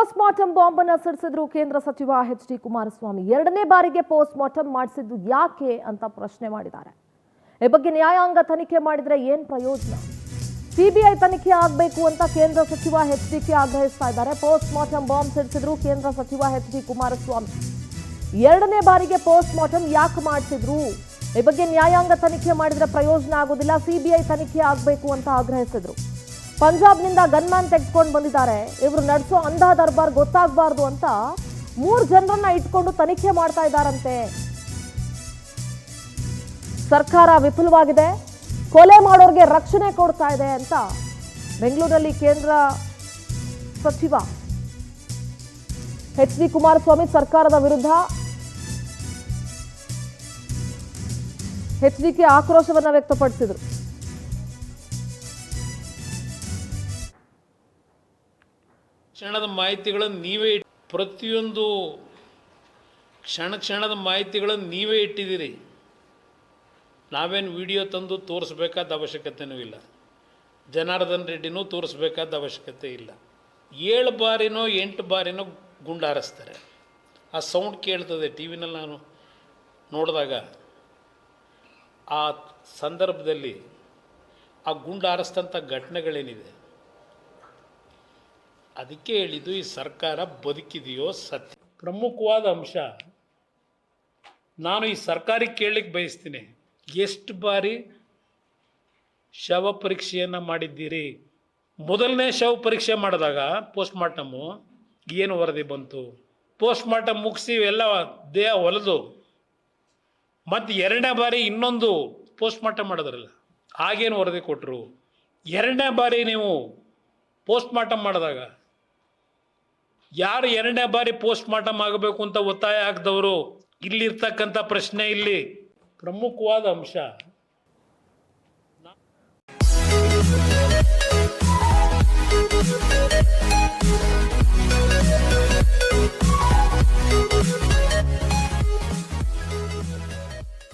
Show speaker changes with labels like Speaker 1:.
Speaker 1: Post mortem bomb ಅನ್ನು ಸಿಡಿಸಿದ್ರು ಕೇಂದ್ರ ಸಚಿವ ಎಚ್ ಡಿ ಕುಮಾರಸ್ವಾಮಿ. ಎರಡನೇ ಬಾರಿಗೆ ಪೋಸ್ಟ್ ಮಾರ್ಟಮ್ ಮಾಡಿಸಿದ್ದು ಯಾಕೆ ಅಂತ ಪ್ರಶ್ನೆ ಮಾಡಿದ್ದಾರೆ. ಈ ಬಗ್ಗೆ ನ್ಯಾಯಾಂಗ ತನಿಖೆ ಮಾಡಿದ್ರೆ ಏನ್ ಪ್ರಯೋಜನ? ಸಿಬಿಐ ತನಿಖೆ ಆಗಬೇಕು ಅಂತ ಕೇಂದ್ರ ಸಚಿವ ಎಚ್ ಡಿ ಕೆ ಆಗ್ರಹಿಸ್ತಾ ಇದ್ದಾರೆ. ಪೋಸ್ಟ್ ಮಾರ್ಟಮ್ ಬಾಂಬ್ ಸಿಡಿಸಿದ್ರು ಕೇಂದ್ರ ಸಚಿವ ಎಚ್ ಡಿ ಕುಮಾರಸ್ವಾಮಿ. ಎರಡನೇ ಬಾರಿಗೆ ಪೋಸ್ಟ್ ಮಾರ್ಟಮ್ ಯಾಕೆ ಮಾಡಿಸಿದ್ರು? ಈ ಬಗ್ಗೆ ನ್ಯಾಯಾಂಗ ತನಿಖೆ ಮಾಡಿದ್ರೆ ಪ್ರಯೋಜನ ಆಗೋದಿಲ್ಲ, ಸಿಬಿಐ ತನಿಖೆ ಆಗಬೇಕು ಅಂತ ಆಗ್ರಹಿಸಿದ್ರು. ಪಂಜಾಬ್ನಿಂದ ಗನ್ಮ್ಯಾನ್ ತೆಗೆದುಕೊಂಡು ಬಂದಿದ್ದಾರೆ. ಇವರು ನಡೆಸೋ ಅಂಧ ದರ್ಬಾರ್ ಗೊತ್ತಾಗಬಾರ್ದು ಅಂತ 3 ಜನರನ್ನ ಇಟ್ಕೊಂಡು ತನಿಖೆ ಮಾಡ್ತಾ ಇದ್ದಾರಂತೆ. ಸರ್ಕಾರ ವಿಫಲವಾಗಿದೆ, ಕೊಲೆ ಮಾಡೋರ್ಗೆ ರಕ್ಷಣೆ ಕೊಡ್ತಾ ಇದೆ ಅಂತ ಬೆಂಗಳೂರಲ್ಲಿ ಕೇಂದ್ರ ಸಚಿವ ಎಚ್ ಡಿ ಕುಮಾರಸ್ವಾಮಿ ಸರ್ಕಾರದ ವಿರುದ್ಧ ಎಚ್ ಡಿ ಕೆ ಆಕ್ರೋಶವನ್ನ ವ್ಯಕ್ತಪಡಿಸಿದರು.
Speaker 2: ಕ್ಷಣದ ಮಾಹಿತಿಗಳನ್ನು ನೀವೇ ಪ್ರತಿಯೊಂದು ಕ್ಷಣದ ಮಾಹಿತಿಗಳನ್ನು ನೀವೇ ಇಟ್ಟಿದ್ದೀರಿ. ನಾವೇನು ವಿಡಿಯೋ ತಂದು ತೋರಿಸ್ಬೇಕಾದ ಅವಶ್ಯಕತೆಯೂ ಇಲ್ಲ, ಜನಾರ್ದನ್ ರೆಡ್ಡಿನೂ ತೋರಿಸ್ಬೇಕಾದ ಅವಶ್ಯಕತೆ ಇಲ್ಲ. 7 ಬಾರಿನೋ 8 ಬಾರಿನೋ ಗುಂಡು ಹಾರಿಸ್ತಾರೆ. ಆ ಸೌಂಡ್ ಕೇಳ್ತದೆ ಟಿ ವಿನಲ್ಲಿ. ನಾನು ನೋಡಿದಾಗ ಆ ಸಂದರ್ಭದಲ್ಲಿ ಆ ಗುಂಡು ಹಾರಿಸ್ತಂಥ ಘಟನೆಗಳೇನಿದೆ, ಅದಕ್ಕೆ ಹೇಳಿದ್ದು ಈ ಸರ್ಕಾರ ಬದುಕಿದೆಯೋ ಸತ್ಯ. ಪ್ರಮುಖವಾದ ಅಂಶ ನಾನು ಈ ಸರ್ಕಾರಕ್ಕೆ ಕೇಳಲಿಕ್ಕೆ ಬಯಸ್ತೀನಿ, ಎಷ್ಟು ಬಾರಿ ಶವ ಪರೀಕ್ಷೆಯನ್ನು ಮಾಡಿದ್ದೀರಿ? ಮೊದಲನೇ ಶವ ಪರೀಕ್ಷೆ ಮಾಡಿದಾಗ ಪೋಸ್ಟ್ ಮಾರ್ಟಮು ಏನು ವರದಿ ಬಂತು? ಪೋಸ್ಟ್ ಮಾರ್ಟಮ್ ಮುಗಿಸಿ ಎಲ್ಲ ದೇಹ ಹೊಲಿದು ಮತ್ತು 2ನೇ ಬಾರಿ ಇನ್ನೊಂದು ಪೋಸ್ಟ್ ಮಾರ್ಟಮ್ ಮಾಡಿದ್ರಲ್ಲ, ಆಗೇನು ವರದಿ ಕೊಟ್ಟರು? 2ನೇ ಬಾರಿ ನೀವು ಪೋಸ್ಟ್ ಮಾರ್ಟಮ್ ಮಾಡಿದಾಗ ಯಾರು 2ನೇ ಬಾರಿ ಪೋಸ್ಟ್ ಮಾರ್ಟಮ್ ಆಗಬೇಕು ಅಂತ ಒತ್ತಾಯ ಹಾಕಿದವರು? ಇಲ್ಲಿರ್ತಕ್ಕಂಥ ಪ್ರಶ್ನೆ ಇಲ್ಲಿ ಪ್ರಮುಖವಾದ ಅಂಶ